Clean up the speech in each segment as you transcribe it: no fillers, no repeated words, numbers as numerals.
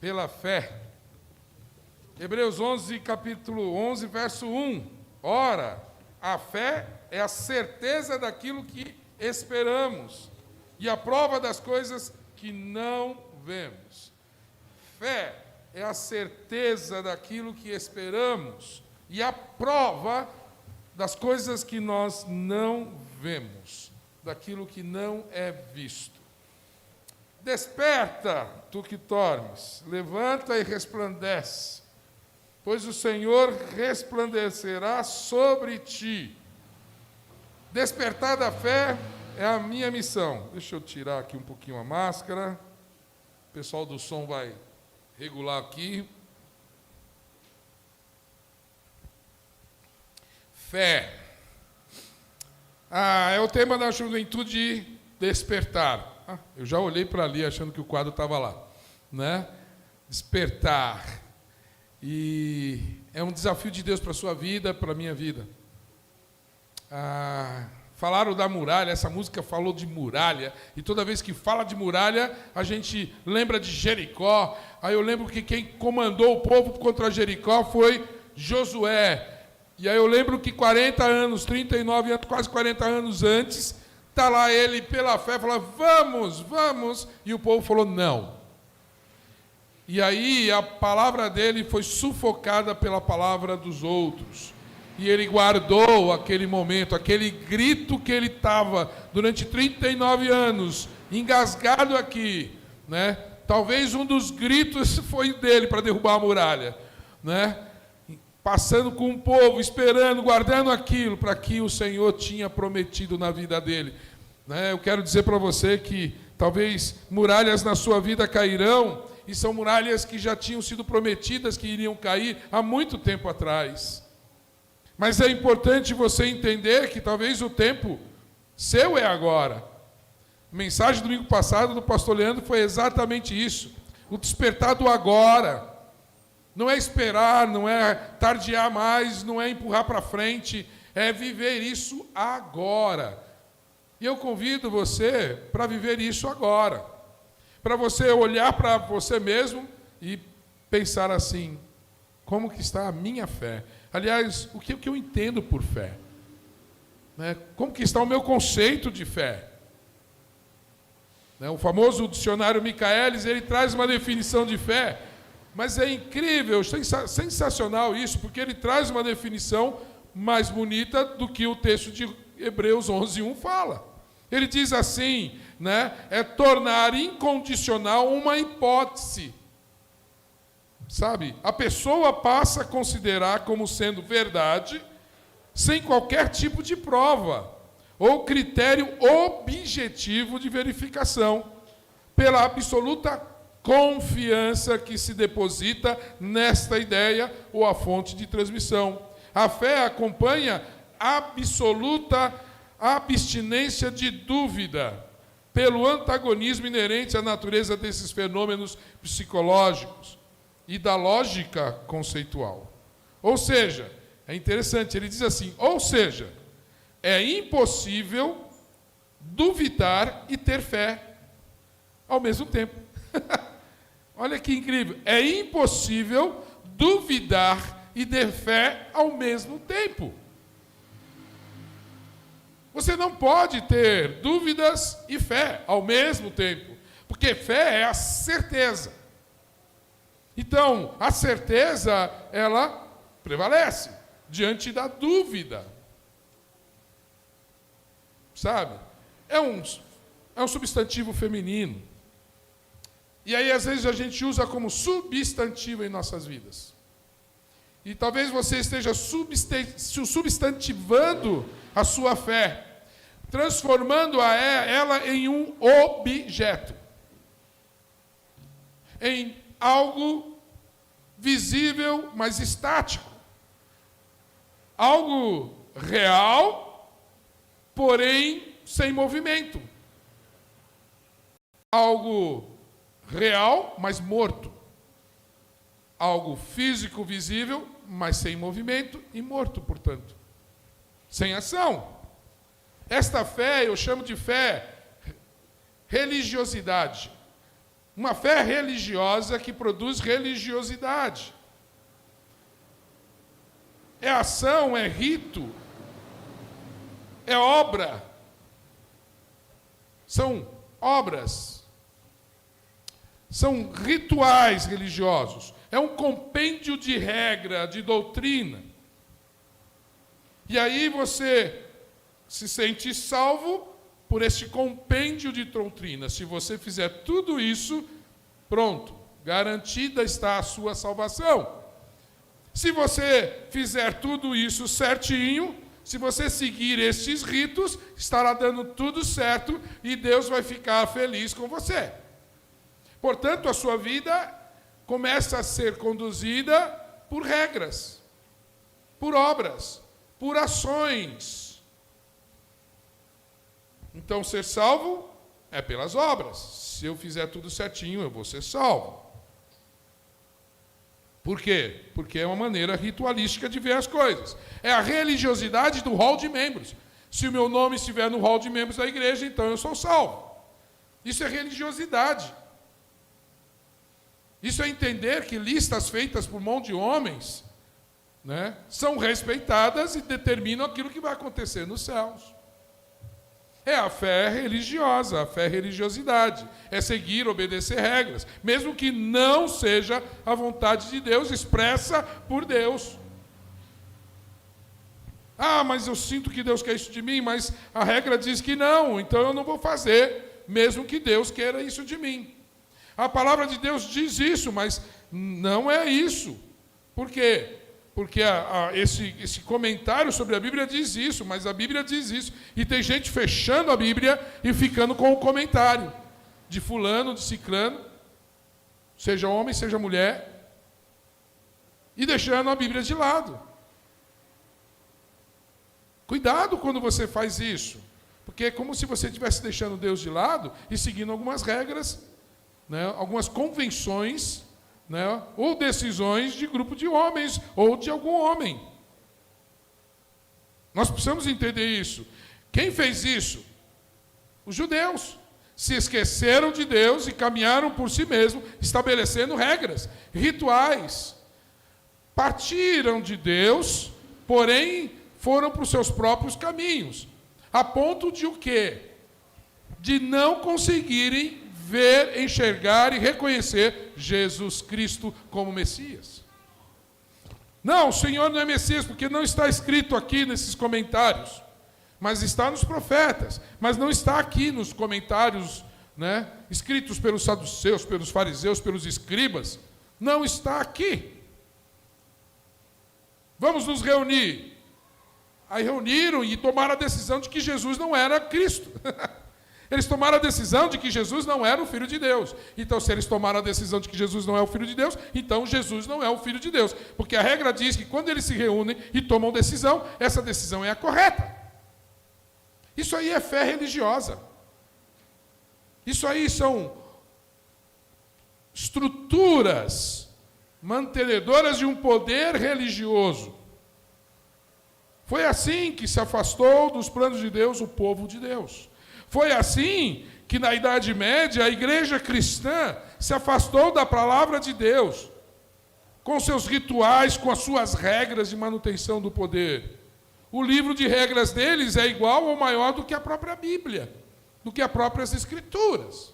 pela fé. Hebreus 11, capítulo 11, verso 1. Ora, a fé é a certeza daquilo que esperamos e a prova das coisas que não vemos. Fé é a certeza daquilo que esperamos e a prova das coisas que nós não vemos, daquilo que não é visto. Desperta, tu que dormes, levanta e resplandece, pois o Senhor resplandecerá sobre ti. Despertar da fé é a minha missão. Deixa eu tirar aqui um pouquinho a máscara. O pessoal do som vai regular aqui. Fé. É o tema da juventude, despertar. Eu já olhei para ali achando que o quadro estava lá, né? Despertar. E é um desafio de Deus para a sua vida, para a minha vida. Falaram da muralha, essa música falou de muralha, e toda vez que fala de muralha, a gente lembra de Jericó. Aí eu lembro que quem comandou o povo contra Jericó foi Josué. E aí eu lembro que 40 anos, 39 anos, quase 40 anos antes, está lá ele pela fé, fala, vamos, vamos, e o povo falou, não. E aí a palavra dele foi sufocada pela palavra dos outros. E ele guardou aquele momento, aquele grito que ele estava durante 39 anos, engasgado aqui, né? Talvez um dos gritos foi dele para derrubar a muralha, né? Passando com o povo, esperando, guardando aquilo para que o Senhor tinha prometido na vida dele, né? Eu quero dizer para você que talvez muralhas na sua vida cairão, e são muralhas que já tinham sido prometidas que iriam cair há muito tempo atrás. Mas é importante você entender que talvez o tempo seu é agora. A mensagem do domingo passado do pastor Leandro foi exatamente isso. O despertar do agora. Não é esperar, não é tardiar mais, não é empurrar para frente, é viver isso agora. E eu convido você para viver isso agora. Para você olhar para você mesmo e pensar assim, como que está a minha fé? Aliás, o que eu entendo por fé? Né? Como que está o meu conceito de fé? Né? O famoso dicionário Michaelis, ele traz uma definição de fé, mas é incrível, sensacional isso, porque ele traz uma definição mais bonita do que o texto de Hebreus 11:1 fala. Ele diz assim, né? É tornar incondicional uma hipótese. Sabe, a pessoa passa a considerar como sendo verdade, sem qualquer tipo de prova, ou critério objetivo de verificação, pela absoluta confiança que se deposita nesta ideia ou a fonte de transmissão. A fé acompanha absoluta abstinência de dúvida, pelo antagonismo inerente à natureza desses fenômenos psicológicos e da lógica conceitual. Ou seja, é interessante, ele diz assim, ou seja, é impossível duvidar e ter fé ao mesmo tempo. Olha que incrível, é impossível duvidar e ter fé ao mesmo tempo. Você não pode ter dúvidas e fé ao mesmo tempo, porque fé é a certeza. Então, a certeza, ela prevalece diante da dúvida. Sabe? É um substantivo feminino. E aí, às vezes, a gente usa como substantivo em nossas vidas. E talvez você esteja substantivando a sua fé, transformando ela em um objeto, em algo visível, mas estático. Algo real, porém sem movimento. Algo real, mas morto. Algo físico, visível, mas sem movimento e morto, portanto. Sem ação. Esta fé, eu chamo de fé religiosidade. Uma fé religiosa que produz religiosidade. É ação, é rito, é obra. São obras. São rituais religiosos. É um compêndio de regra, de doutrina. E aí você se sente salvo por este compêndio de doutrina. Se você fizer tudo isso, pronto, garantida está a sua salvação. Se você fizer tudo isso certinho, se você seguir estes ritos, estará dando tudo certo e Deus vai ficar feliz com você. Portanto, a sua vida começa a ser conduzida por regras, por obras, por ações. Então, ser salvo é pelas obras. Se eu fizer tudo certinho, eu vou ser salvo. Por quê? Porque é uma maneira ritualística de ver as coisas. É a religiosidade do hall de membros. Se o meu nome estiver no hall de membros da igreja, então eu sou salvo. Isso é religiosidade. Isso é entender que listas feitas por mão de homens, né, são respeitadas e determinam aquilo que vai acontecer nos céus. É a fé religiosa, a fé religiosidade. É seguir, obedecer regras, mesmo que não seja a vontade de Deus expressa por Deus. Ah, mas eu sinto que Deus quer isso de mim, mas a regra diz que não, então eu não vou fazer, mesmo que Deus queira isso de mim. A palavra de Deus diz isso, mas não é isso. Por quê? Porque esse comentário sobre a Bíblia diz isso, mas a Bíblia diz isso. E tem gente fechando a Bíblia e ficando com o comentário de fulano, de ciclano, seja homem, seja mulher, e deixando a Bíblia de lado. Cuidado quando você faz isso, porque é como se você estivesse deixando Deus de lado e seguindo algumas regras, né, algumas convenções, né, ou decisões de grupo de homens, ou de algum homem. Nós precisamos entender isso. Quem fez isso? Os judeus. Se esqueceram de Deus e caminharam por si mesmos, estabelecendo regras, rituais. Partiram de Deus, porém foram para os seus próprios caminhos. A ponto de o quê? De não conseguirem ver, enxergar e reconhecer Jesus Cristo como Messias. Não, o Senhor não é Messias, porque não está escrito aqui nesses comentários, mas está nos profetas, mas não está aqui nos comentários, né, escritos pelos saduceus, pelos fariseus, pelos escribas. Não está aqui. Vamos nos reunir. Aí reuniram e tomaram a decisão de que Jesus não era Cristo. Eles tomaram a decisão de que Jesus não era o Filho de Deus. Então, se eles tomaram a decisão de que Jesus não é o Filho de Deus, então Jesus não é o Filho de Deus. Porque a regra diz que quando eles se reúnem e tomam decisão, essa decisão é a correta. Isso aí é fé religiosa. Isso aí são estruturas mantenedoras de um poder religioso. Foi assim que se afastou dos planos de Deus o povo de Deus. Foi assim que na Idade Média a igreja cristã se afastou da palavra de Deus, com seus rituais, com as suas regras de manutenção do poder. O livro de regras deles é igual ou maior do que a própria Bíblia, do que as próprias Escrituras.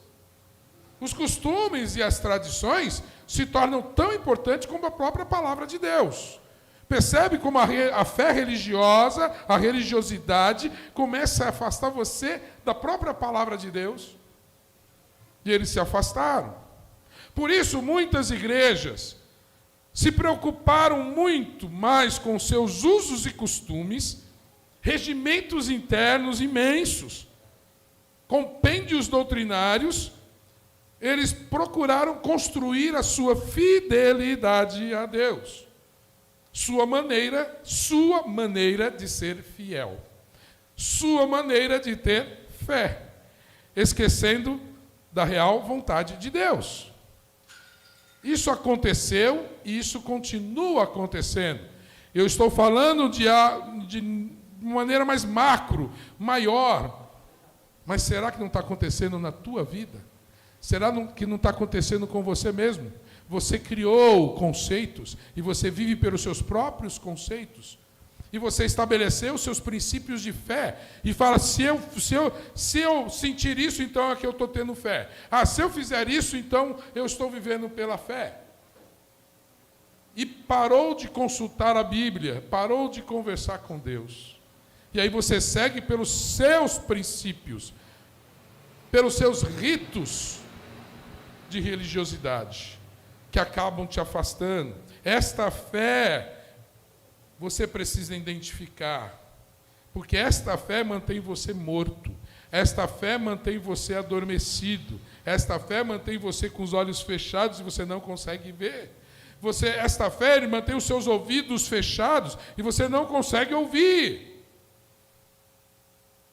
Os costumes e as tradições se tornam tão importantes como a própria palavra de Deus. Percebe como a fé religiosa, a religiosidade, começa a afastar você da própria palavra de Deus? E eles se afastaram. Por isso, muitas igrejas se preocuparam muito mais com seus usos e costumes, regimentos internos imensos, compêndios doutrinários. Eles procuraram construir a sua fidelidade a Deus. Sua maneira de ser fiel. Sua maneira de ter fé. Esquecendo da real vontade de Deus. Isso aconteceu e isso continua acontecendo. Eu estou falando de maneira mais macro, maior. Mas será que não está acontecendo na tua vida? Será que não está acontecendo com você mesmo? Você criou conceitos e você vive pelos seus próprios conceitos. E você estabeleceu os seus princípios de fé. E fala, se eu sentir isso, então é que eu estou tendo fé. Se eu fizer isso, então eu estou vivendo pela fé. E parou de consultar a Bíblia, parou de conversar com Deus. E aí você segue pelos seus princípios, pelos seus ritos de religiosidade, que acabam te afastando. Esta fé você precisa identificar, porque esta fé mantém você morto, esta fé mantém você adormecido, esta fé mantém você com os olhos fechados e você não consegue ver. Esta fé mantém os seus ouvidos fechados e você não consegue ouvir.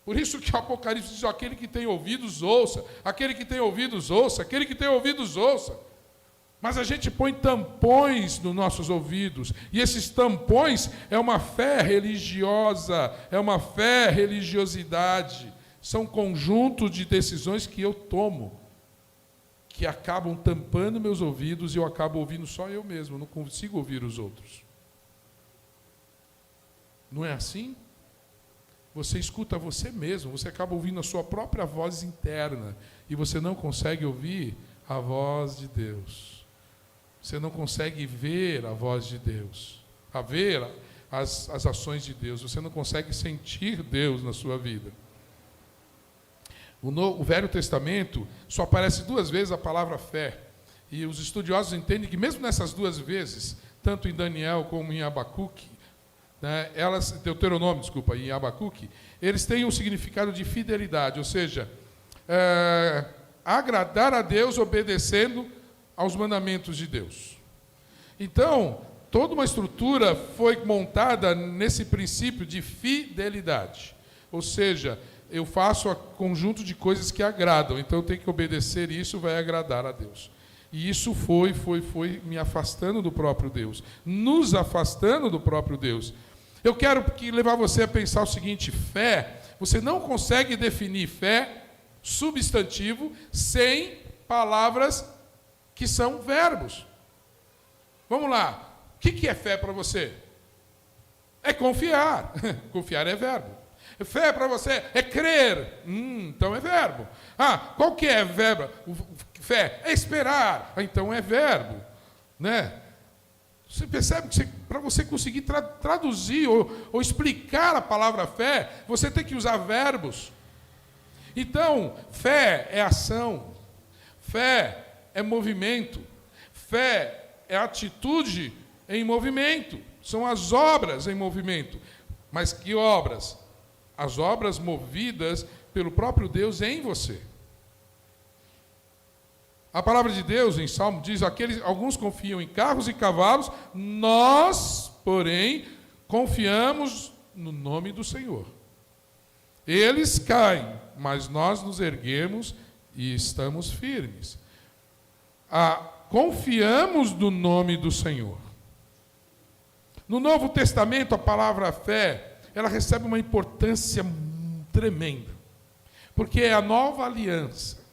Por isso que o Apocalipse diz, aquele que tem ouvidos, ouça. Aquele que tem ouvidos, ouça. Aquele que tem ouvidos, ouça. Mas a gente põe tampões nos nossos ouvidos. E esses tampões é uma fé religiosa, é uma fé religiosidade. São conjuntos de decisões que eu tomo, que acabam tampando meus ouvidos e eu acabo ouvindo só eu mesmo. Eu não consigo ouvir os outros. Não é assim? Você escuta você mesmo, você acaba ouvindo a sua própria voz interna e você não consegue ouvir a voz de Deus. Você não consegue ver a voz de Deus, ver as ações de Deus. Você não consegue sentir Deus na sua vida. O Velho Testamento só aparece 2 vezes a palavra fé. E os estudiosos entendem que mesmo nessas 2 vezes, tanto em Daniel como em Abacuque, Deuteronômio, e Abacuque, eles têm um significado de fidelidade, ou seja, agradar a Deus obedecendo aos mandamentos de Deus. Então, toda uma estrutura foi montada nesse princípio de fidelidade, ou seja, eu faço um conjunto de coisas que agradam, então eu tenho que obedecer e isso vai agradar a Deus. E isso foi me afastando do próprio Deus, nos afastando do próprio Deus. Eu quero levar você a pensar o seguinte, fé, você não consegue definir fé, substantivo, sem palavras que são verbos. Vamos lá, o que é fé para você? É confiar, confiar é verbo. Fé para você é crer, então é verbo. Qual que é verbo? Fé é esperar, então é verbo, né? Você percebe que para você conseguir traduzir ou explicar a palavra fé, você tem que usar verbos. Então, fé é ação, fé é movimento, fé é atitude em movimento, são as obras em movimento. Mas que obras? As obras movidas pelo próprio Deus em você. A palavra de Deus, em Salmo, diz, alguns confiam em carros e cavalos, nós, porém, confiamos no nome do Senhor. Eles caem, mas nós nos erguemos e estamos firmes. Confiamos no nome do Senhor. No Novo Testamento, a palavra fé, ela recebe uma importância tremenda, porque é a nova aliança.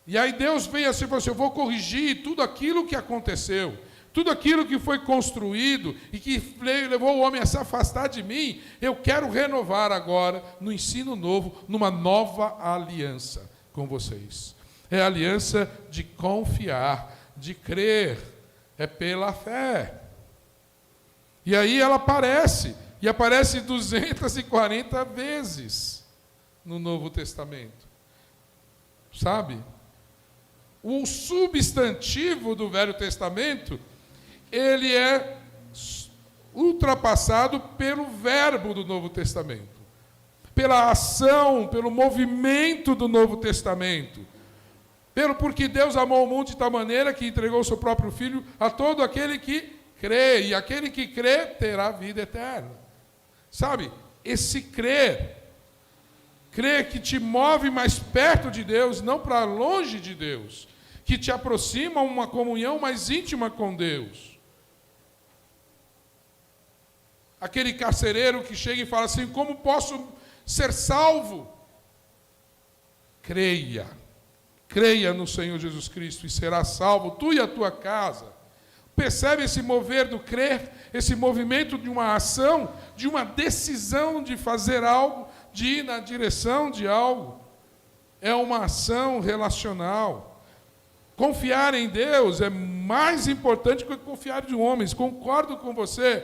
E aí Deus vem assim e fala assim, eu vou corrigir tudo aquilo que aconteceu, tudo aquilo que foi construído e que levou o homem a se afastar de mim, eu quero renovar agora, no ensino novo, numa nova aliança com vocês. É a aliança de confiar, de crer, é pela fé. E aí ela aparece, e aparece 240 vezes no Novo Testamento. Sabe? O substantivo do Velho Testamento, ele é ultrapassado pelo verbo do Novo Testamento, pela ação, pelo movimento do Novo Testamento, porque Deus amou o mundo de tal maneira que entregou o seu próprio Filho a todo aquele que crê, e aquele que crê terá vida eterna. Sabe, esse crer que te move mais perto de Deus, não para longe de Deus, que te aproxima a uma comunhão mais íntima com Deus. Aquele carcereiro que chega e fala assim, como posso ser salvo? Creia, creia no Senhor Jesus Cristo e será salvo, tu e a tua casa. Percebe esse mover do crer, esse movimento de uma ação, de uma decisão de fazer algo, de ir na direção de algo. É uma ação relacional. Confiar em Deus é mais importante que confiar em homens. Concordo com você,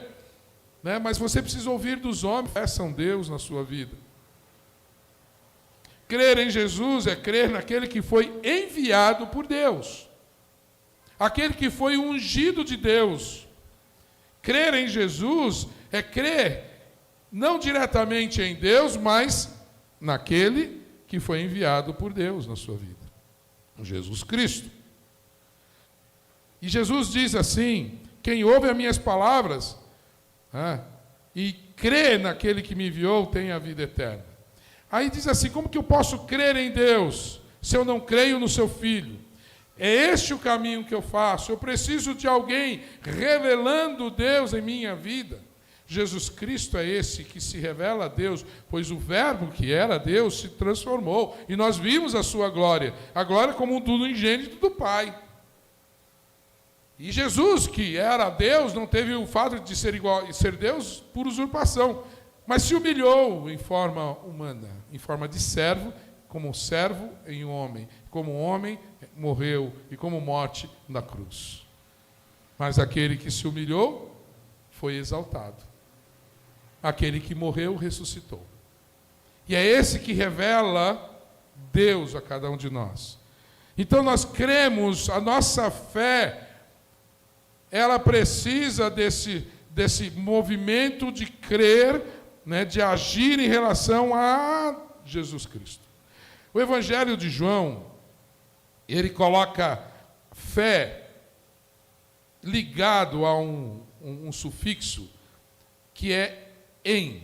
né? Mas você precisa ouvir dos homens. Peçam Deus na sua vida. Crer em Jesus é crer naquele que foi enviado por Deus. Aquele que foi ungido de Deus. Crer em Jesus é crer não diretamente em Deus, mas naquele que foi enviado por Deus na sua vida. Jesus Cristo. E Jesus diz assim: quem ouve as minhas palavras e crê naquele que me enviou tem a vida eterna. Aí diz assim: como que eu posso crer em Deus se eu não creio no seu Filho? É este o caminho que eu faço. Eu preciso de alguém revelando Deus em minha vida. Jesus Cristo é esse que se revela a Deus, pois o Verbo que era Deus se transformou, e nós vimos a sua glória, a glória como um do unigênito do Pai. E Jesus, que era Deus, não teve o fato de ser igual, ser Deus por usurpação, mas se humilhou em forma humana, em forma de servo, como servo em homem, como homem morreu e como morte na cruz. Mas aquele que se humilhou foi exaltado. Aquele que morreu ressuscitou. E é esse que revela Deus a cada um de nós. Então nós cremos, a nossa fé, ela precisa desse movimento de crer, né, de agir em relação a Jesus Cristo. O Evangelho de João, ele coloca fé ligado a um sufixo que é em.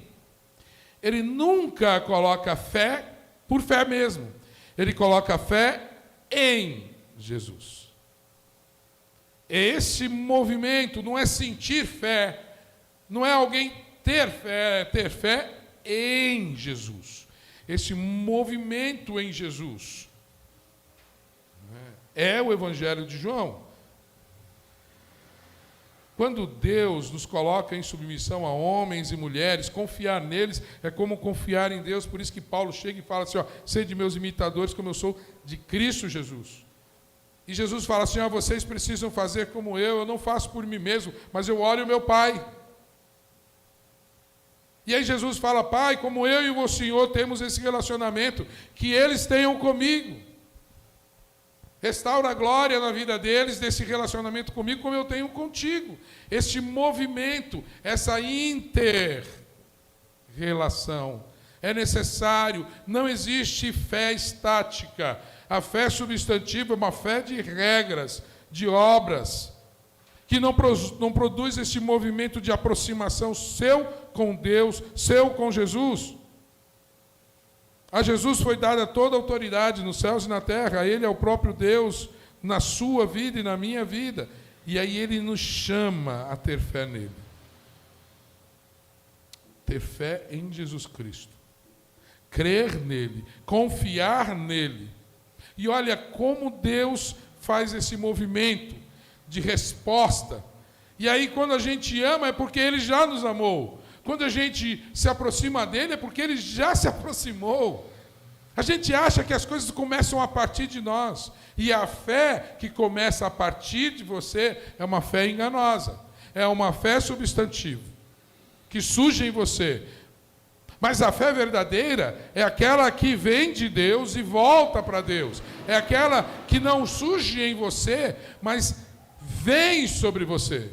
Ele nunca coloca fé por fé mesmo. Ele coloca fé em Jesus. Esse movimento não é sentir fé, não é alguém ter fé em Jesus. Esse movimento em Jesus é o Evangelho de João. Quando Deus nos coloca em submissão a homens e mulheres, confiar neles é como confiar em Deus. Por isso que Paulo chega e fala assim: sede meus imitadores como eu sou de Cristo Jesus. E Jesus fala assim: vocês precisam fazer como eu não faço por mim mesmo, mas eu oro o meu Pai. E aí Jesus fala: Pai, como eu e o Senhor temos esse relacionamento, que eles tenham comigo. Restaura a glória na vida deles, desse relacionamento comigo, como eu tenho contigo. Este movimento, essa inter-relação é necessário. Não existe fé estática. A fé substantiva é uma fé de regras, de obras, que não produz esse movimento de aproximação seu com Deus, seu com Jesus. A Jesus foi dada toda a autoridade nos céus e na terra. Ele é o próprio Deus na sua vida e na minha vida. E aí ele nos chama a ter fé nele. Ter fé em Jesus Cristo. Crer nele, confiar nele. E olha como Deus faz esse movimento de resposta. E aí quando a gente ama é porque ele já nos amou. Quando a gente se aproxima dele é porque ele já se aproximou. A gente acha que as coisas começam a partir de nós. E a fé que começa a partir de você é uma fé enganosa. É uma fé substantiva, que surge em você. Mas a fé verdadeira é aquela que vem de Deus e volta para Deus. É aquela que não surge em você, mas vem sobre você.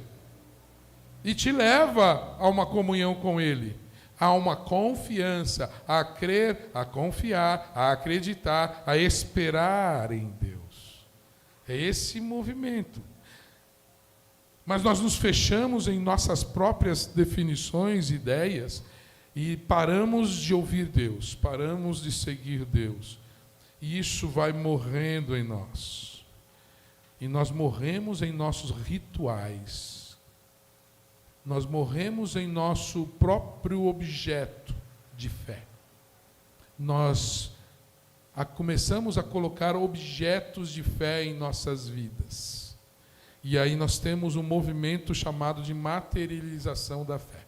E te leva a uma comunhão com Ele, a uma confiança, a crer, a confiar, a acreditar, a esperar em Deus. É esse movimento. Mas nós nos fechamos em nossas próprias definições, ideias, e paramos de ouvir Deus, paramos de seguir Deus. E isso vai morrendo em nós. E nós morremos em nossos rituais. Nós morremos em nosso próprio objeto de fé. começamos a colocar objetos de fé em nossas vidas. E aí nós temos um movimento chamado de materialização da fé.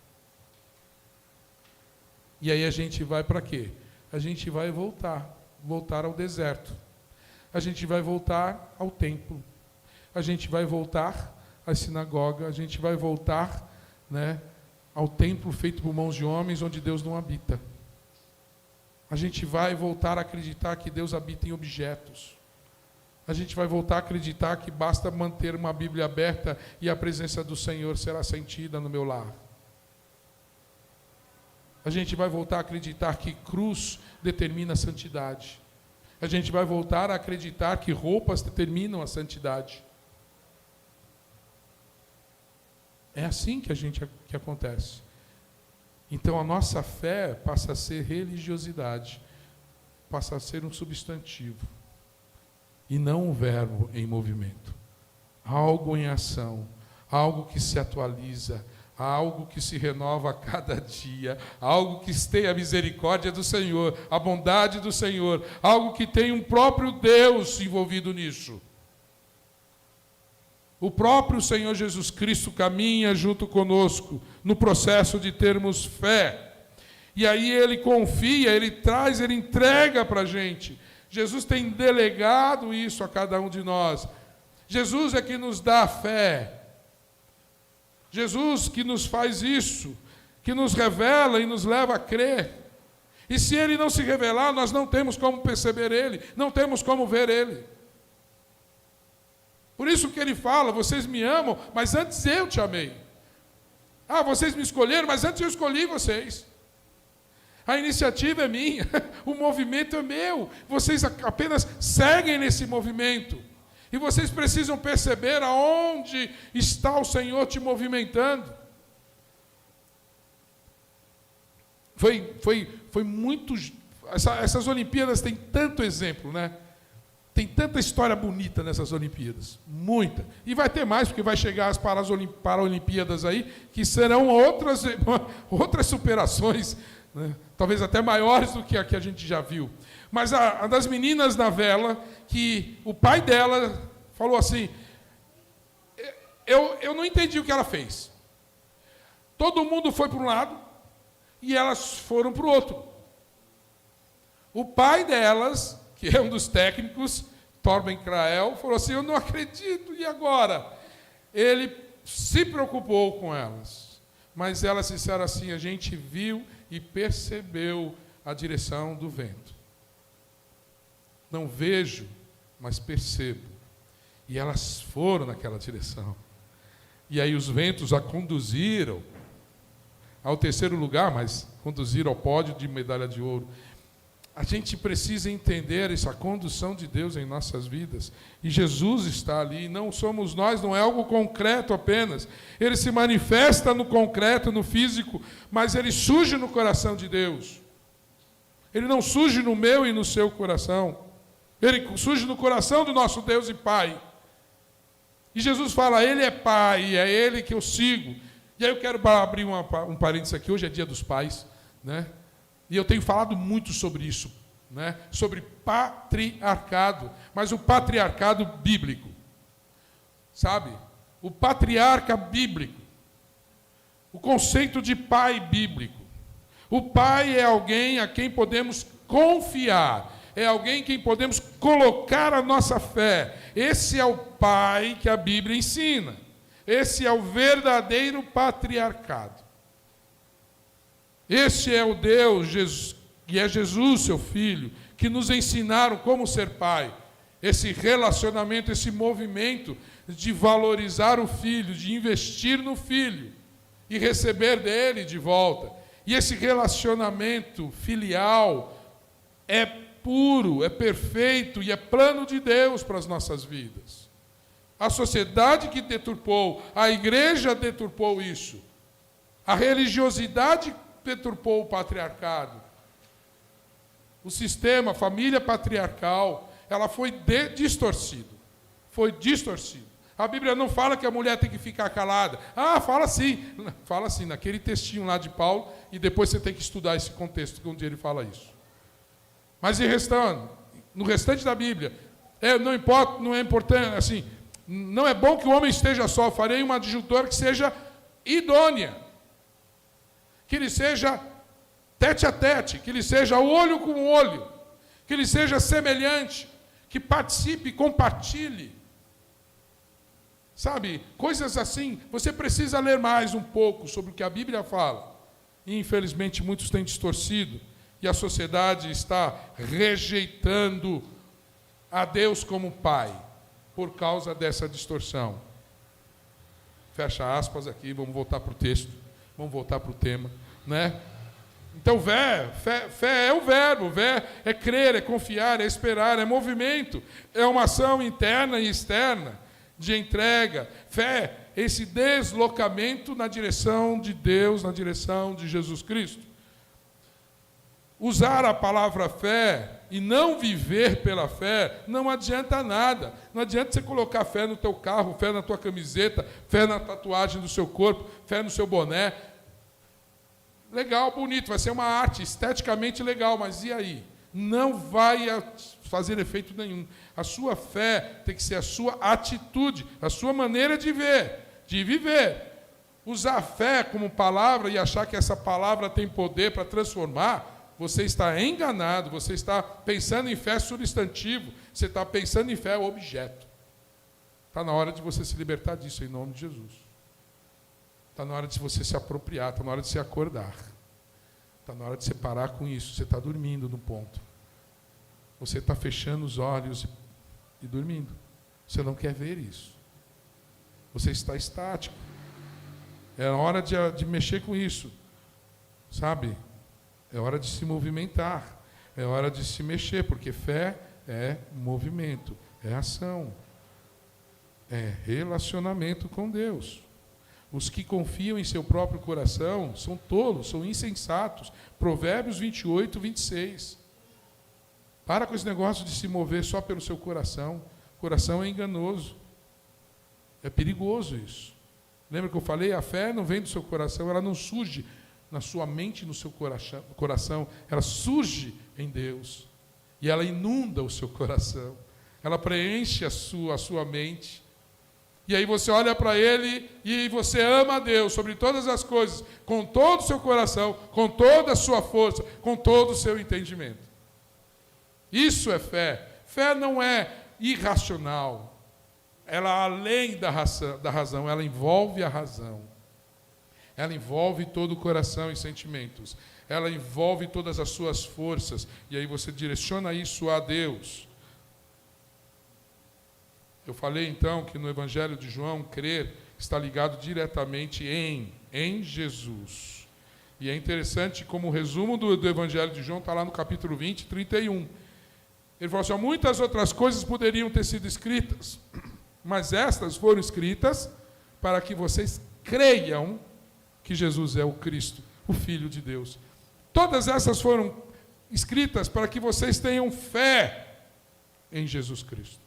E aí a gente vai para quê? A gente vai voltar ao deserto. A gente vai voltar ao templo. A gente vai voltar à sinagoga. A gente vai voltar, ao templo feito por mãos de homens, onde Deus não habita. A gente vai voltar a acreditar que Deus habita em objetos. A gente vai voltar a acreditar que basta manter uma Bíblia aberta e a presença do Senhor será sentida no meu lar. A gente vai voltar a acreditar que cruz determina a santidade. A gente vai voltar a acreditar que roupas determinam a santidade. É assim que acontece. Então a nossa fé passa a ser religiosidade, passa a ser um substantivo, e não um verbo em movimento. Algo em ação, algo que se atualiza, algo que se renova a cada dia, algo que tem a misericórdia do Senhor, a bondade do Senhor, algo que tem um próprio Deus envolvido nisso. O próprio Senhor Jesus Cristo caminha junto conosco no processo de termos fé. E aí Ele confia, Ele traz, Ele entrega para a gente. Jesus tem delegado isso a cada um de nós. Jesus é que nos dá fé. Jesus que nos faz isso, que nos revela e nos leva a crer. E se Ele não se revelar, nós não temos como perceber Ele, não temos como ver Ele. Por isso que Ele fala, vocês me amam, mas antes eu te amei. Vocês me escolheram, mas antes eu escolhi vocês. A iniciativa é minha, o movimento é meu. Vocês apenas seguem nesse movimento. E vocês precisam perceber aonde está o Senhor te movimentando. Foi muito... Essas Olimpíadas têm tanto exemplo, Tem tanta história bonita nessas Olimpíadas, muita. E vai ter mais, porque vai chegar as Paralimpíadas aí, que serão outras superações, talvez até maiores do que a que a gente já viu. Mas a das meninas na vela, que o pai dela falou assim, eu não entendi o que ela fez. Todo mundo foi para um lado e elas foram para o outro. O pai delas, que é um dos técnicos, Torben Krael, falou assim, eu não acredito, e agora? Ele se preocupou com elas, mas elas disseram assim, a gente viu e percebeu a direção do vento. Não vejo, mas percebo. E elas foram naquela direção. E aí os ventos a conduziram ao terceiro lugar, mas conduziram ao pódio de medalha de ouro. A gente precisa entender essa condução de Deus em nossas vidas. E Jesus está ali, não somos nós, não é algo concreto apenas. Ele se manifesta no concreto, no físico, mas ele surge no coração de Deus. Ele não surge no meu e no seu coração. Ele surge no coração do nosso Deus e Pai. E Jesus fala, Ele é Pai, é Ele que eu sigo. E aí eu quero abrir um parênteses aqui, hoje é dia dos pais, E eu tenho falado muito sobre isso, sobre patriarcado, mas o patriarcado bíblico, sabe? O patriarca bíblico, o conceito de pai bíblico. O pai é alguém a quem podemos confiar, é alguém em quem podemos colocar a nossa fé. Esse é o pai que a Bíblia ensina. Esse é o verdadeiro patriarcado. Esse é o Deus, Jesus, e é Jesus, seu Filho, que nos ensinaram como ser pai. Esse relacionamento, esse movimento de valorizar o Filho, de investir no Filho e receber dele de volta. E esse relacionamento filial é puro, é perfeito e é plano de Deus para as nossas vidas. A sociedade que deturpou, a igreja deturpou isso. A religiosidade deturpou o patriarcado. O sistema, a família patriarcal, ela foi distorcida. Foi distorcida. A Bíblia não fala que a mulher tem que ficar calada. Fala sim. Fala sim, naquele textinho lá de Paulo, e depois você tem que estudar esse contexto onde ele fala isso. Mas em restando, no restante da Bíblia. Não importa, não é importante, assim, não é bom que o homem esteja só. Eu farei uma adjuntora que seja idônea, que ele seja tete a tete, que ele seja olho com olho, que ele seja semelhante, que participe, compartilhe. Sabe, coisas assim. Você precisa ler mais um pouco sobre o que a Bíblia fala. E, infelizmente, muitos têm distorcido, e a sociedade está rejeitando a Deus como Pai, por causa dessa distorção. Fecha aspas aqui, vamos voltar para o texto, vamos voltar para o tema, né? Então, fé é o verbo, fé é crer, é confiar, é esperar, é movimento, é uma ação interna e externa de entrega. Fé, esse deslocamento na direção de Deus, na direção de Jesus Cristo. Usar a palavra fé e não viver pela fé não adianta nada. Não adianta você colocar fé no teu carro, fé na tua camiseta, fé na tatuagem do seu corpo, fé no seu boné. Legal, bonito, vai ser uma arte esteticamente legal, mas e aí? Não vai fazer efeito nenhum. A sua fé tem que ser a sua atitude, a sua maneira de ver, de viver. Usar a fé como palavra e achar que essa palavra tem poder para transformar, você está enganado, você está pensando em fé substantivo, você está pensando em fé objeto. Está na hora de você se libertar disso, em nome de Jesus. Está na hora de você se apropriar, está na hora de se acordar. Está na hora de você parar com isso. Você está dormindo no ponto. Você está fechando os olhos e dormindo. Você não quer ver isso. Você está estático. É hora de mexer com isso. Sabe? É hora de se movimentar. É hora de se mexer, porque fé é movimento, é ação. É relacionamento com Deus. Os que confiam em seu próprio coração são tolos, são insensatos. Provérbios 28, 26. Para com esse negócio de se mover só pelo seu coração. O coração é enganoso. É perigoso isso. Lembra que eu falei? A fé não vem do seu coração, ela não surge na sua mente, no seu coração. Ela surge em Deus. E ela inunda o seu coração. Ela preenche a sua mente. E aí você olha para Ele e você ama a Deus sobre todas as coisas, com todo o seu coração, com toda a sua força, com todo o seu entendimento. Isso é fé. Fé não é irracional. Ela, além da razão, ela envolve a razão. Ela envolve todo o coração e sentimentos. Ela envolve todas as suas forças. E aí você direciona isso a Deus. Eu falei, então, que no Evangelho de João, crer está ligado diretamente em Jesus. E é interessante como o resumo do Evangelho de João está lá no capítulo 20, 31. Ele falou assim, muitas outras coisas poderiam ter sido escritas, mas estas foram escritas para que vocês creiam que Jesus é o Cristo, o Filho de Deus. Todas essas foram escritas para que vocês tenham fé em Jesus Cristo.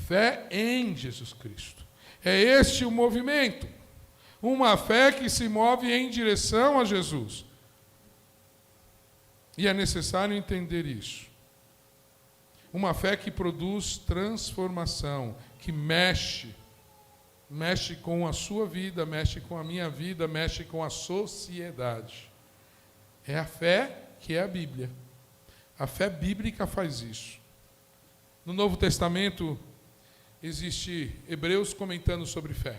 Fé em Jesus Cristo. É este o movimento. Uma fé que se move em direção a Jesus. E é necessário entender isso. Uma fé que produz transformação, que mexe com a sua vida, mexe com a minha vida, mexe com a sociedade. É a fé que é a Bíblia. A fé bíblica faz isso. No Novo Testamento, existe Hebreus comentando sobre fé.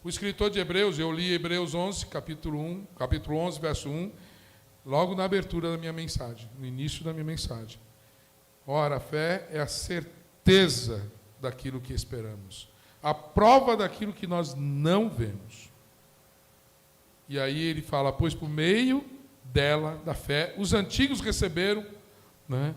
O escritor de Hebreus, eu li Hebreus 11, capítulo 11, verso 1, logo na abertura da minha mensagem, no início da minha mensagem. Ora, a fé é a certeza daquilo que esperamos, a prova daquilo que nós não vemos. E aí ele fala, pois por meio dela, da fé, os antigos receberam, né,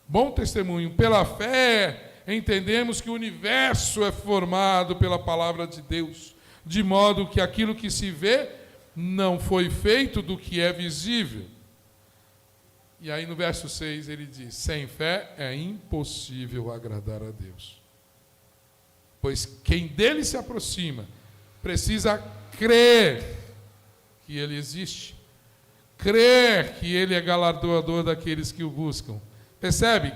bom testemunho. Pela fé, entendemos que o universo é formado pela palavra de Deus, de modo que aquilo que se vê não foi feito do que é visível. E aí no verso 6 ele diz, sem fé é impossível agradar a Deus. Pois quem dele se aproxima precisa crer que ele existe Crer que Ele é galardoador daqueles que o buscam. Percebe?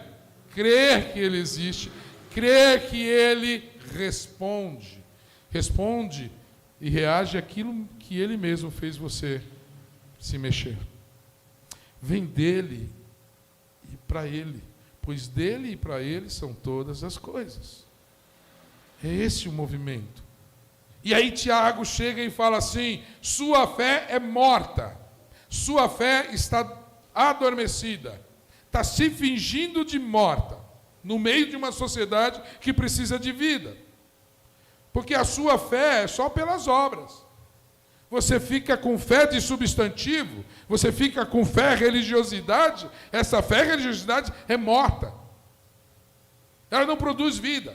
Crer que Ele existe, crer que Ele responde. Responde e reage àquilo que Ele mesmo fez você se mexer. Vem dEle e para Ele, pois dEle e para Ele são todas as coisas. É esse o movimento. E aí Tiago chega e fala assim: sua fé é morta, sua fé está adormecida, está se fingindo de morta, no meio de uma sociedade que precisa de vida. Porque a sua fé é só pelas obras. Você fica com fé de substantivo, você fica com fé religiosidade, essa fé religiosidade é morta. Ela não produz vida.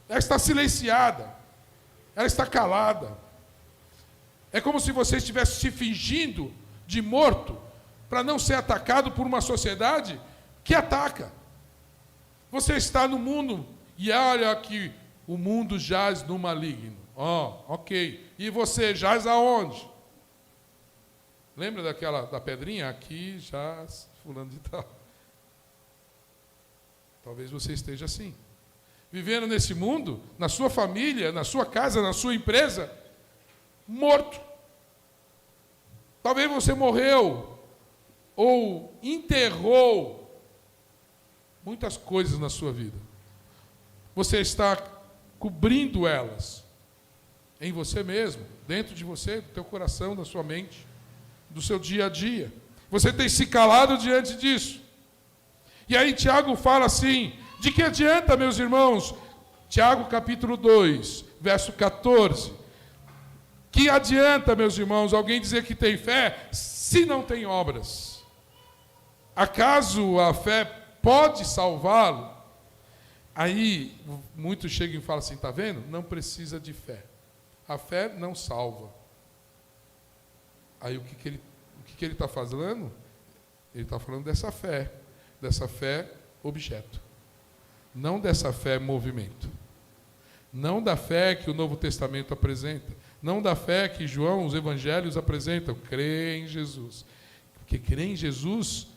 Ela está silenciada. Ela está calada. É como se você estivesse se fingindo de morto para não ser atacado por uma sociedade que ataca. Você está no mundo e olha que o mundo jaz no maligno. Ok. E você jaz aonde? Lembra da pedrinha? Aqui jaz fulano de tal. Talvez você esteja assim. Vivendo nesse mundo, na sua família, na sua casa, na sua empresa, morto. Talvez você morreu ou enterrou muitas coisas na sua vida. Você está cobrindo elas em você mesmo, dentro de você, do teu coração, da sua mente, do seu dia a dia. Você tem se calado diante disso. E aí Tiago fala assim: de que adianta, meus irmãos? Tiago capítulo 2, verso 14. Que adianta, meus irmãos, alguém dizer que tem fé se não tem obras? Acaso a fé pode salvá-lo? Aí muitos chegam e falam assim: está vendo? Não precisa de fé. A fé não salva. Aí o que ele está falando? Ele está falando dessa fé objeto. Não dessa fé movimento. Não da fé que o Novo Testamento apresenta. Não da fé que João, os evangelhos apresentam. Crê em Jesus. Porque crer em Jesus,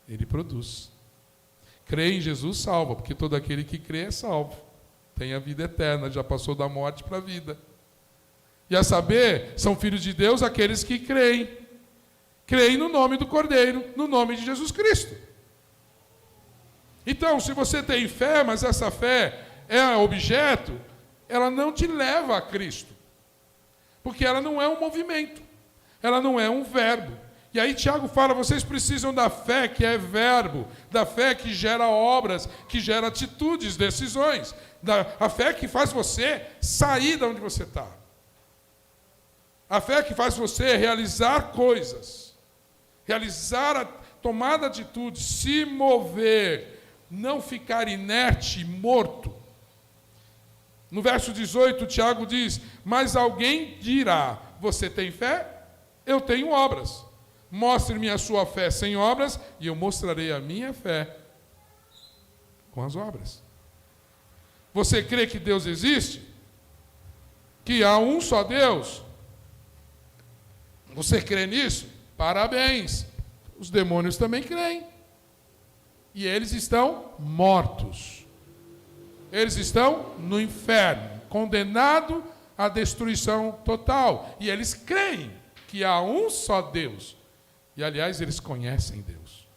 ele produz. Crer em Jesus salva, porque todo aquele que crê é salvo. Tem a vida eterna, já passou da morte para a vida. E a saber, são filhos de Deus aqueles que creem. Creem no nome do Cordeiro, no nome de Jesus Cristo. Então, se você tem fé, mas essa fé é objeto, ela não te leva a Cristo. Porque ela não é um movimento, ela não é um verbo. E aí Tiago fala: vocês precisam da fé que é verbo, da fé que gera obras, que gera atitudes, decisões, a fé que faz você sair de onde você está. A fé que faz você realizar coisas, realizar a tomada de atitude, se mover, não ficar inerte, morto. No verso 18, Tiago diz: mas alguém dirá: você tem fé? Eu tenho obras. Mostre-me a sua fé sem obras, e eu mostrarei a minha fé com as obras. Você crê que Deus existe? Que há um só Deus? Você crê nisso? Parabéns. Os demônios também creem. E eles estão mortos. Eles estão no inferno, condenados à destruição total. E eles creem que há um só Deus. E, aliás, eles conhecem Deus.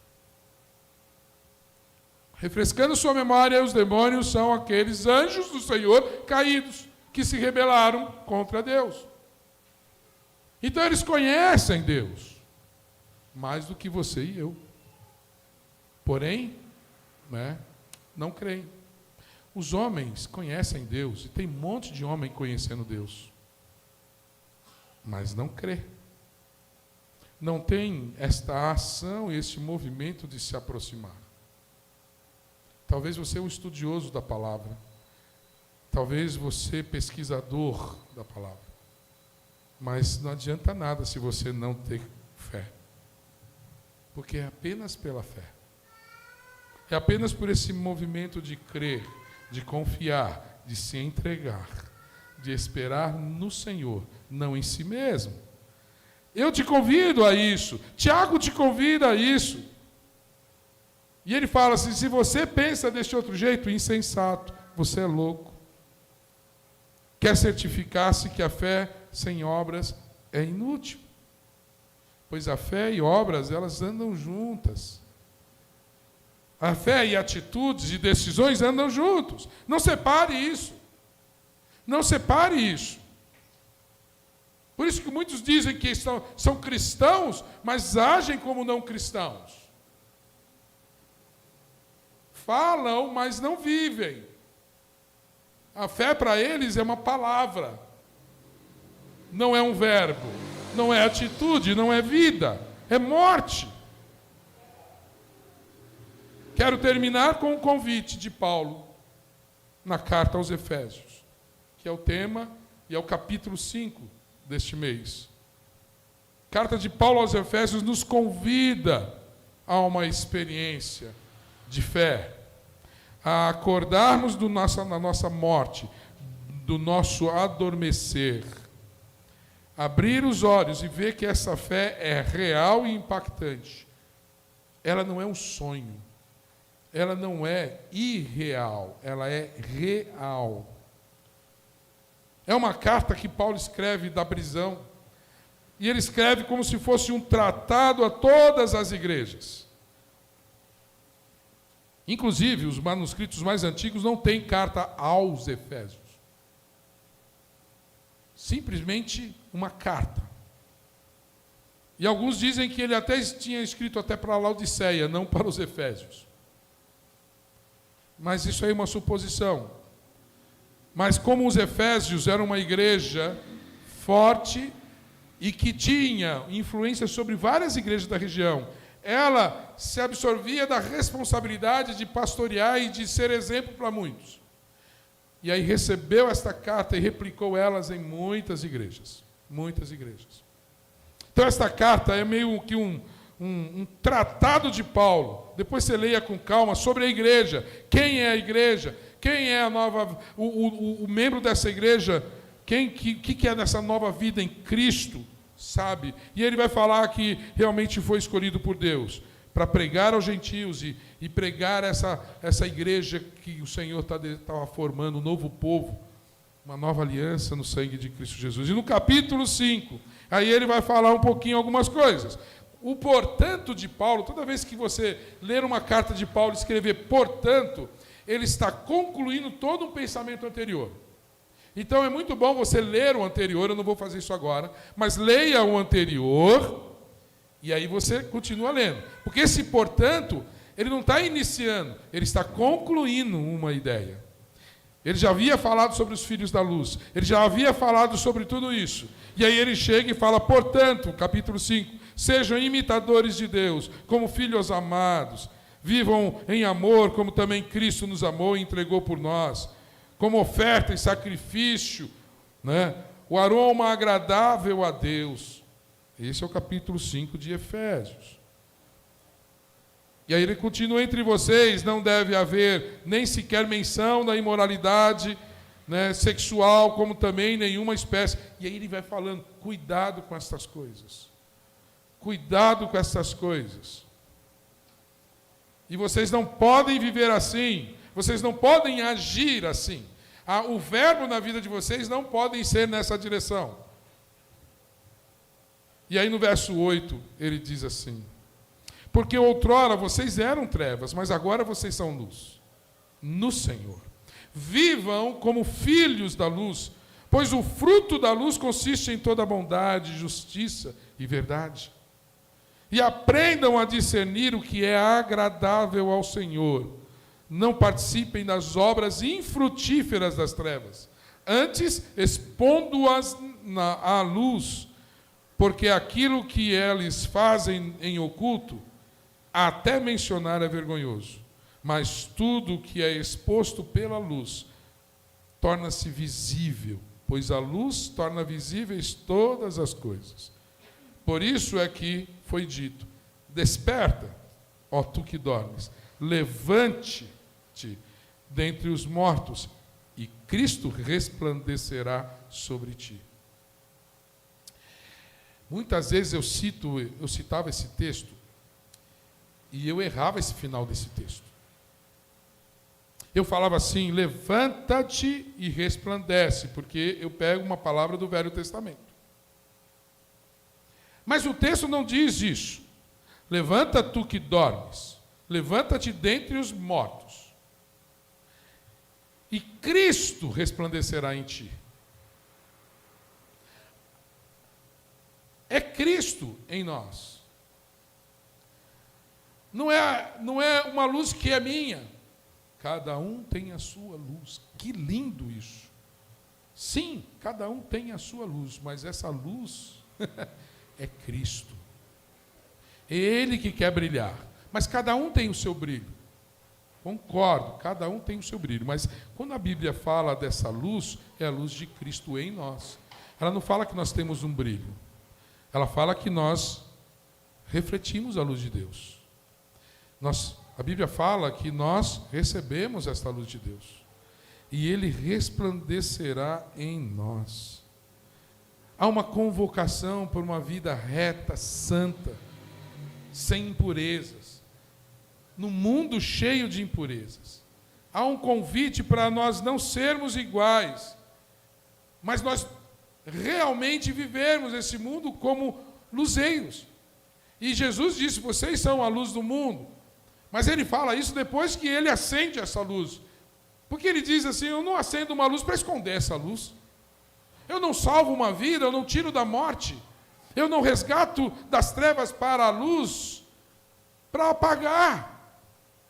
Refrescando sua memória, os demônios são aqueles anjos do Senhor caídos, que se rebelaram contra Deus. Então, eles conhecem Deus, mais do que você e eu. Porém, não creem. Os homens conhecem Deus, e tem um monte de homem conhecendo Deus, mas não crê. Não tem esta ação e este movimento de se aproximar. Talvez você é um estudioso da palavra. Talvez você pesquisador da palavra. Mas não adianta nada se você não ter fé. Porque é apenas pela fé. É apenas por esse movimento de crer, de confiar, de se entregar, de esperar no Senhor, não em si mesmo. Eu te convido a isso. Tiago te convida a isso. E ele fala assim, se você pensa deste outro jeito, insensato, você é louco. Quer certificar-se que a fé sem obras é inútil. Pois a fé e obras, elas andam juntas. A fé e atitudes e decisões andam juntos. Não separe isso. Não separe isso. Por isso que muitos dizem que são cristãos, mas agem como não cristãos. Falam, mas não vivem. A fé para eles é uma palavra. Não é um verbo. Não é atitude, não é vida. É morte. Quero terminar com um convite de Paulo na carta aos Efésios, que é o tema e é o capítulo 5 deste mês. A carta de Paulo aos Efésios nos convida a uma experiência de fé, a acordarmos da nossa morte, do nosso adormecer, abrir os olhos e ver que essa fé é real e impactante. Ela não é um sonho. Ela não é irreal, ela é real. É uma carta que Paulo escreve da prisão. E ele escreve como se fosse um tratado a todas as igrejas. Inclusive, os manuscritos mais antigos não têm carta aos Efésios. Simplesmente uma carta. E alguns dizem que ele até tinha escrito até para a Laodiceia, não para os Efésios. Mas isso aí é uma suposição. Mas como os Efésios eram uma igreja forte e que tinha influência sobre várias igrejas da região, ela se absorvia da responsabilidade de pastorear e de ser exemplo para muitos. E aí recebeu esta carta e replicou elas em muitas igrejas. Muitas igrejas. Então esta carta é meio que um tratado de Paulo. Depois você leia com calma sobre a igreja. Quem é a igreja? Quem é a nova, o membro dessa igreja? Que é dessa nova vida em Cristo? Sabe? E ele vai falar que realmente foi escolhido por Deus para pregar aos gentios e pregar essa igreja que o Senhor estava formando, um novo povo, uma nova aliança no sangue de Cristo Jesus. E no capítulo 5, aí ele vai falar um pouquinho algumas coisas. O portanto de Paulo, toda vez que você ler uma carta de Paulo e escrever portanto, ele está concluindo todo um pensamento anterior. Então é muito bom você ler o anterior, eu não vou fazer isso agora, mas leia o anterior e aí você continua lendo. Porque esse portanto, ele não está iniciando, ele está concluindo uma ideia. Ele já havia falado sobre os filhos da luz, ele já havia falado sobre tudo isso. E aí ele chega e fala, portanto, capítulo 5, sejam imitadores de Deus, como filhos amados, vivam em amor, como também Cristo nos amou e entregou por nós, como oferta e sacrifício, né? O aroma agradável a Deus. Esse é o capítulo 5 de Efésios. E aí ele continua, entre vocês não deve haver nem sequer menção da imoralidade, né, sexual, como também nenhuma espécie. E aí ele vai falando, cuidado com essas coisas. Cuidado com essas coisas. E vocês não podem viver assim. Vocês não podem agir assim. O verbo na vida de vocês não podem ser nessa direção. E aí no verso 8 ele diz assim, porque outrora vocês eram trevas, mas agora vocês são luz, no Senhor. Vivam como filhos da luz, pois o fruto da luz consiste em toda bondade, justiça e verdade. E aprendam a discernir o que é agradável ao Senhor. Não participem das obras infrutíferas das trevas, antes expondo-as à luz, porque aquilo que eles fazem em oculto, até mencionar é vergonhoso. Mas tudo que é exposto pela luz torna-se visível, pois a luz torna visíveis todas as coisas. Por isso é que foi dito, desperta, ó tu que dormes, levante-te dentre os mortos, e Cristo resplandecerá sobre ti. Muitas vezes eu citava esse texto e eu errava esse final desse texto. Eu falava assim: levanta-te e resplandece, porque eu pego uma palavra do Velho Testamento. Mas o texto não diz isso. Levanta tu que dormes, levanta-te dentre os mortos, e Cristo resplandecerá em ti. É Cristo em nós. Não é uma luz que é minha. Cada um tem a sua luz. Que lindo isso. Sim, cada um tem a sua luz, mas essa luz é Cristo. É Ele que quer brilhar. Mas cada um tem o seu brilho. Concordo, cada um tem o seu brilho. Mas quando a Bíblia fala dessa luz, é a luz de Cristo em nós. Ela não fala que nós temos um brilho. Ela fala que nós refletimos a luz de Deus. A Bíblia fala que nós recebemos esta luz de Deus. E Ele resplandecerá em nós. Há uma convocação por uma vida reta, santa, sem impurezas. No mundo cheio de impurezas. Há um convite para nós não sermos iguais, mas nós realmente vivermos esse mundo como luzeiros. E Jesus disse: vocês são a luz do mundo. Mas ele fala isso depois que ele acende essa luz. Porque ele diz assim: eu não acendo uma luz para esconder essa luz. Eu não salvo uma vida, eu não tiro da morte. Eu não resgato das trevas para a luz para apagar.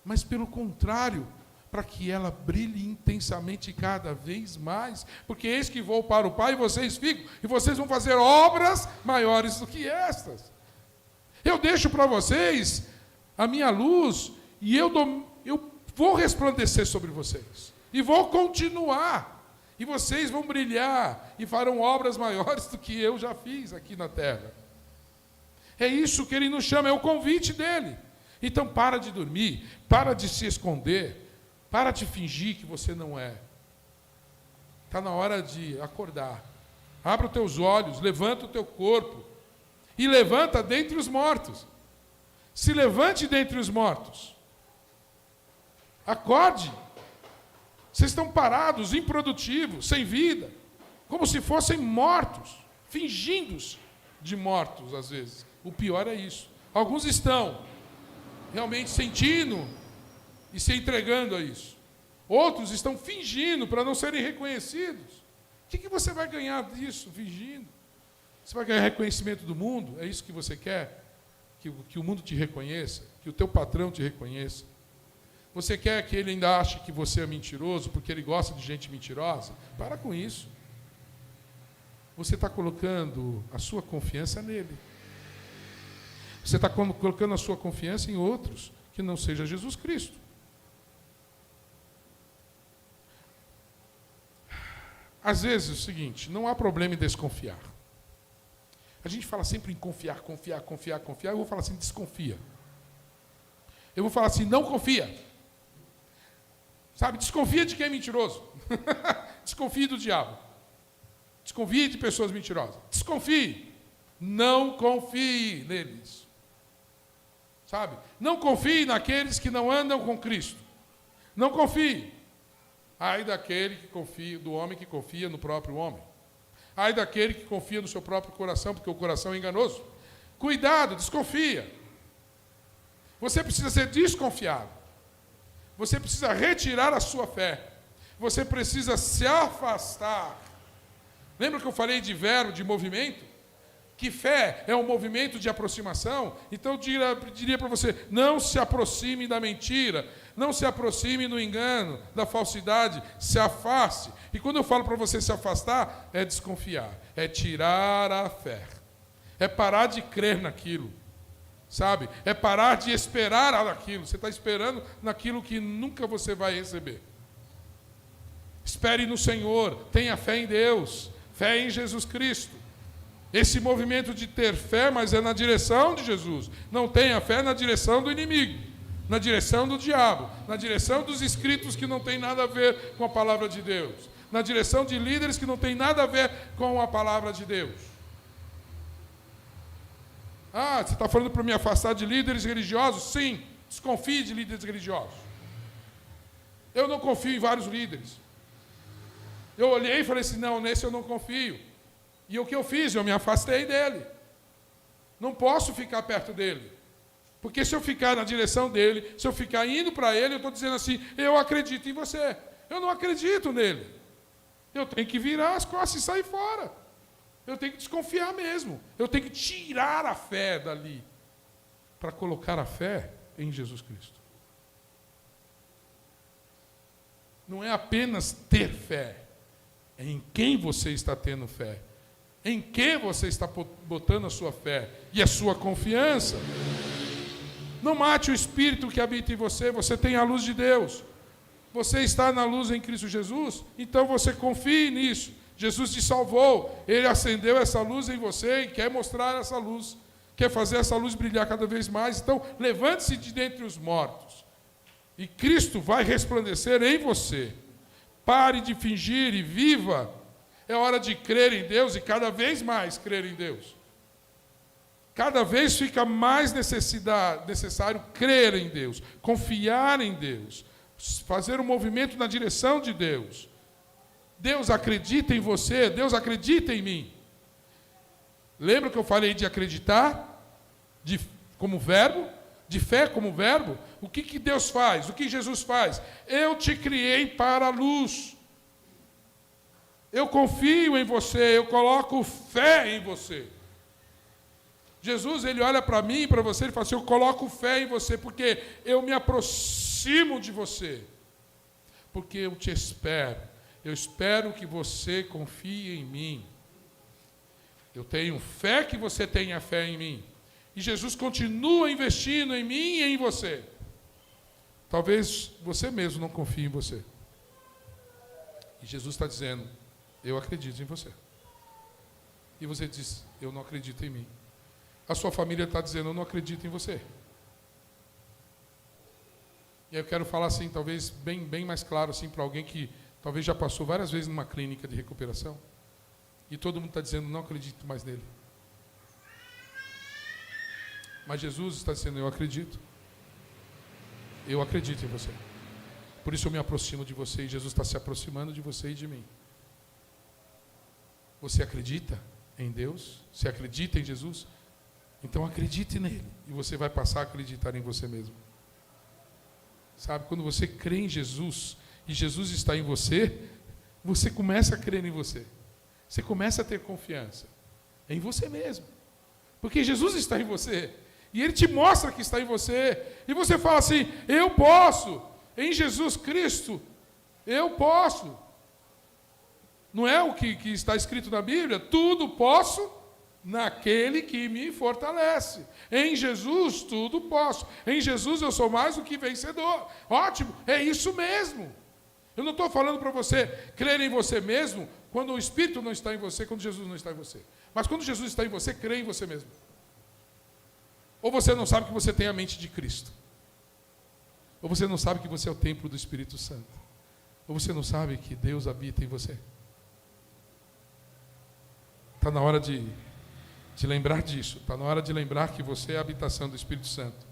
Mas pelo contrário, para que ela brilhe intensamente cada vez mais. Porque eis que vou para o Pai e vocês ficam, e vocês vão fazer obras maiores do que estas. Eu deixo para vocês a minha luz, e eu vou resplandecer sobre vocês. E vou continuar. E vocês vão brilhar, e farão obras maiores do que eu já fiz aqui na terra. É isso que Ele nos chama, é o convite dEle. Então para de dormir, para de se esconder, para de fingir que você não é. Está na hora de acordar. Abra os teus olhos, levanta o teu corpo, e levanta dentre os mortos. Se levante dentre os mortos. Acorde. Vocês estão parados, improdutivos, sem vida, como se fossem mortos, fingindo de mortos às vezes. O pior é isso. Alguns estão realmente sentindo e se entregando a isso. Outros estão fingindo para não serem reconhecidos. O que você vai ganhar disso, fingindo? Você vai ganhar reconhecimento do mundo? É isso que você quer? Que o mundo te reconheça? Que o teu patrão te reconheça? Você quer que ele ainda ache que você é mentiroso porque ele gosta de gente mentirosa? Para com isso. Você está colocando a sua confiança nele. Você está colocando a sua confiança em outros que não seja Jesus Cristo. Às vezes é o seguinte, não há problema em desconfiar. A gente fala sempre em confiar. Eu vou falar assim, desconfia. Eu vou falar assim, não confia. Sabe, desconfia de quem é mentiroso. Desconfie do diabo. Desconfie de pessoas mentirosas. Desconfie. Não confie neles. Sabe? Não confie naqueles que não andam com Cristo. Não confie. Ai daquele que confia, do homem que confia no próprio homem. Ai daquele que confia no seu próprio coração, porque o coração é enganoso. Cuidado, desconfia. Você precisa ser desconfiado. Você precisa retirar a sua fé. Você precisa se afastar. Lembra que eu falei de verbo, de movimento? Que fé é um movimento de aproximação? Então eu diria para você, não se aproxime da mentira, não se aproxime do engano, da falsidade, se afaste. E quando eu falo para você se afastar, é desconfiar, é tirar a fé, é parar de crer naquilo. Sabe? É parar de esperar naquilo. Você está esperando naquilo que nunca você vai receber. Espere no Senhor. Tenha fé em Deus. Fé em Jesus Cristo. Esse movimento de ter fé, mas é na direção de Jesus. Não tenha fé na direção do inimigo. Na direção do diabo. Na direção dos escritos que não tem nada a ver com a palavra de Deus. Na direção de líderes que não tem nada a ver com a palavra de Deus. Ah, você está falando para me afastar de líderes religiosos? Sim, desconfie de líderes religiosos. Eu não confio em vários líderes. Eu olhei e falei assim, não, nesse eu não confio. E o que eu fiz? Eu me afastei dele. Não posso ficar perto dele. Porque se eu ficar na direção dele, se eu ficar indo para ele, eu estou dizendo assim, eu acredito em você. Eu não acredito nele. Eu tenho que virar as costas e sair fora. Eu tenho que desconfiar mesmo. Eu tenho que tirar a fé dali para colocar a fé em Jesus Cristo. Não é apenas ter fé, é em quem você está tendo fé. Em que você está botando a sua fé e a sua confiança. Não mate o Espírito que habita em você, você tem a luz de Deus. Você está na luz em Cristo Jesus, então você confie nisso. Jesus te salvou, Ele acendeu essa luz em você e quer mostrar essa luz, quer fazer essa luz brilhar cada vez mais. Então, levante-se de dentre os mortos, e Cristo vai resplandecer em você. Pare de fingir e viva. É hora de crer em Deus e cada vez mais crer em Deus. Cada vez fica mais necessário crer em Deus, confiar em Deus, fazer um movimento na direção de Deus. Deus acredita em você, Deus acredita em mim. Lembra que eu falei de acreditar como verbo? De fé como verbo? O que Deus faz? O que Jesus faz? Eu te criei para a luz. Eu confio em você, eu coloco fé em você. Jesus, ele olha para mim e para você, ele fala assim, eu coloco fé em você, porque eu me aproximo de você. Porque eu te espero. Eu espero que você confie em mim. Eu tenho fé que você tenha fé em mim. E Jesus continua investindo em mim e em você. Talvez você mesmo não confie em você. E Jesus está dizendo, eu acredito em você. E você diz, eu não acredito em mim. A sua família está dizendo, eu não acredito em você. E aí eu quero falar assim, talvez bem mais claro assim, para alguém que talvez já passou várias vezes numa clínica de recuperação. E todo mundo está dizendo, não acredito mais nele. Mas Jesus está dizendo, eu acredito. Eu acredito em você. Por isso eu me aproximo de você e Jesus está se aproximando de você e de mim. Você acredita em Deus? Você acredita em Jesus? Então acredite nele e você vai passar a acreditar em você mesmo. Sabe, quando você crê em Jesus e Jesus está em você, você começa a crer em você. Você começa a ter confiança em você mesmo. Porque Jesus está em você. E Ele te mostra que está em você. E você fala assim, eu posso. Em Jesus Cristo, eu posso. Não é o que está escrito na Bíblia? Tudo posso naquele que me fortalece. Em Jesus, tudo posso. Em Jesus, eu sou mais do que vencedor. Ótimo, é isso mesmo. Eu não estou falando para você crer em você mesmo quando o Espírito não está em você, quando Jesus não está em você. Mas quando Jesus está em você, crê em você mesmo. Ou você não sabe que você tem a mente de Cristo. Ou você não sabe que você é o templo do Espírito Santo. Ou você não sabe que Deus habita em você. Está na hora de lembrar disso. Está na hora de lembrar que você é a habitação do Espírito Santo.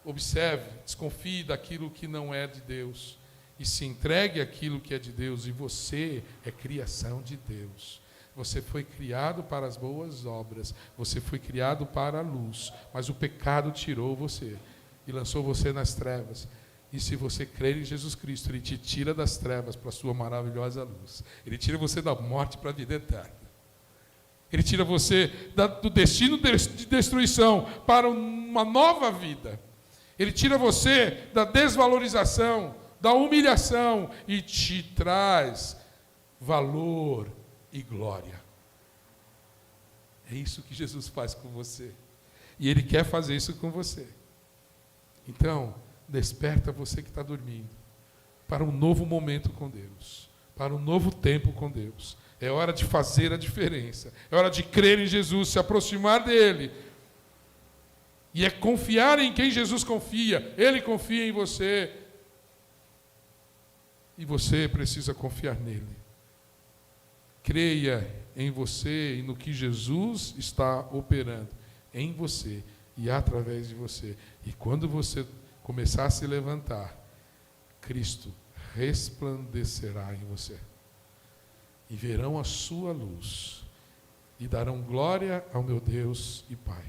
Observe, desconfie daquilo que não é de Deus. E se entregue àquilo que é de Deus. E você é criação de Deus. Você foi criado para as boas obras. Você foi criado para a luz. Mas o pecado tirou você e lançou você nas trevas. E se você crer em Jesus Cristo, Ele te tira das trevas para a sua maravilhosa luz. Ele tira você da morte para a vida eterna. Ele tira você do destino de destruição para uma nova vida. Ele tira você da desvalorização, da humilhação e te traz valor e glória. É isso que Jesus faz com você. E Ele quer fazer isso com você. Então, desperta você que está dormindo para um novo momento com Deus, para um novo tempo com Deus. É hora de fazer a diferença. É hora de crer em Jesus, se aproximar dEle. E é confiar em quem Jesus confia. Ele confia em você. E você precisa confiar nele. Creia em você e no que Jesus está operando. em você e através de você. E quando você começar a se levantar, Cristo resplandecerá em você. E verão a sua luz. E darão glória ao meu Deus e Pai.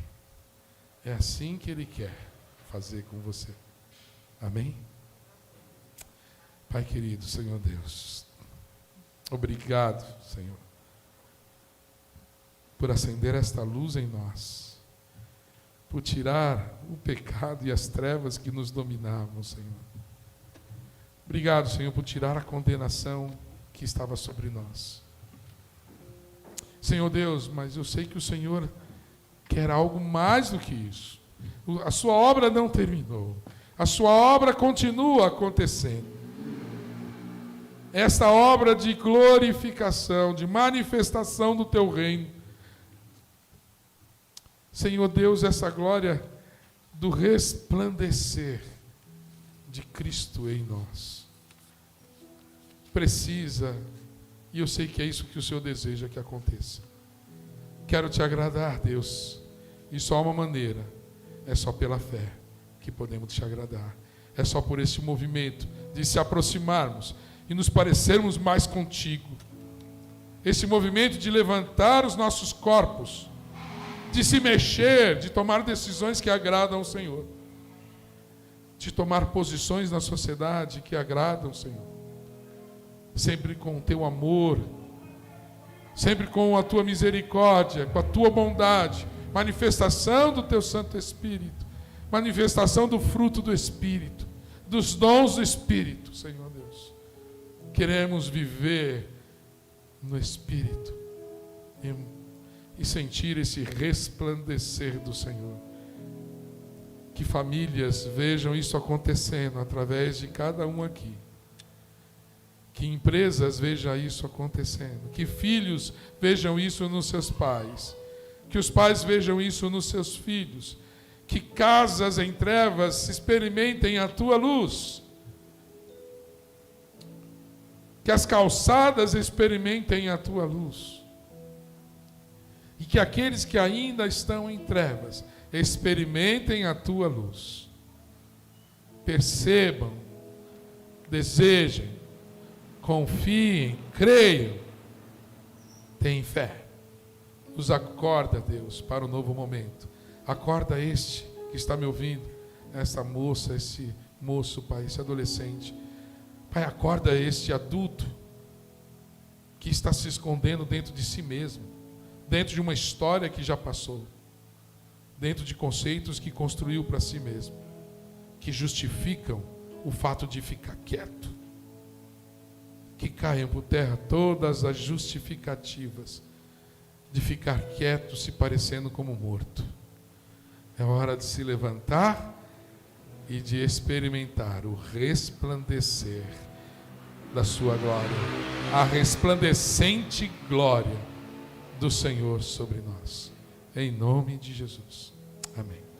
É assim que Ele quer fazer com você. Amém? Pai querido, Senhor Deus, obrigado, Senhor, por acender esta luz em nós, por tirar o pecado e as trevas que nos dominavam, Senhor. Obrigado, Senhor, por tirar a condenação que estava sobre nós. Senhor Deus, mas eu sei que o Senhor quer algo mais do que isso. A sua obra não terminou. A sua obra continua acontecendo. Esta obra de glorificação, de manifestação do teu reino. Senhor Deus, essa glória do resplandecer de Cristo em nós. Precisa, e eu sei que é isso que o Senhor deseja que aconteça. Quero te agradar, Deus, e só há uma maneira, é só pela fé que podemos te agradar. É só por esse movimento de se aproximarmos e nos parecermos mais contigo. Esse movimento de levantar os nossos corpos, de se mexer, de tomar decisões que agradam ao Senhor, de tomar posições na sociedade que agradam ao Senhor, sempre com o teu amor, sempre com a tua misericórdia, com a tua bondade, manifestação do teu Santo Espírito, manifestação do fruto do Espírito, dos dons do Espírito, Senhor Deus. Queremos viver no Espírito e sentir esse resplandecer do Senhor. Que famílias vejam isso acontecendo através de cada um aqui. Que empresas vejam isso acontecendo. Que filhos vejam isso nos seus pais. Que os pais vejam isso nos seus filhos. Que casas em trevas experimentem a tua luz. Que as calçadas experimentem a tua luz. E que aqueles que ainda estão em trevas experimentem a tua luz. Percebam, desejem, confiem, creiam, tenham fé. Nos acorda, Deus, para o novo momento. Acorda este que está me ouvindo, essa moça, esse moço, Pai, esse adolescente. Pai, acorda este adulto que está se escondendo dentro de si mesmo, dentro de uma história que já passou, dentro de conceitos que construiu para si mesmo, que justificam o fato de ficar quieto. Que caiam por terra todas as justificativas de ficar quieto, se parecendo como morto. É hora de se levantar e de experimentar o resplandecer da sua glória, a resplandecente glória do Senhor sobre nós. Em nome de Jesus. Amém.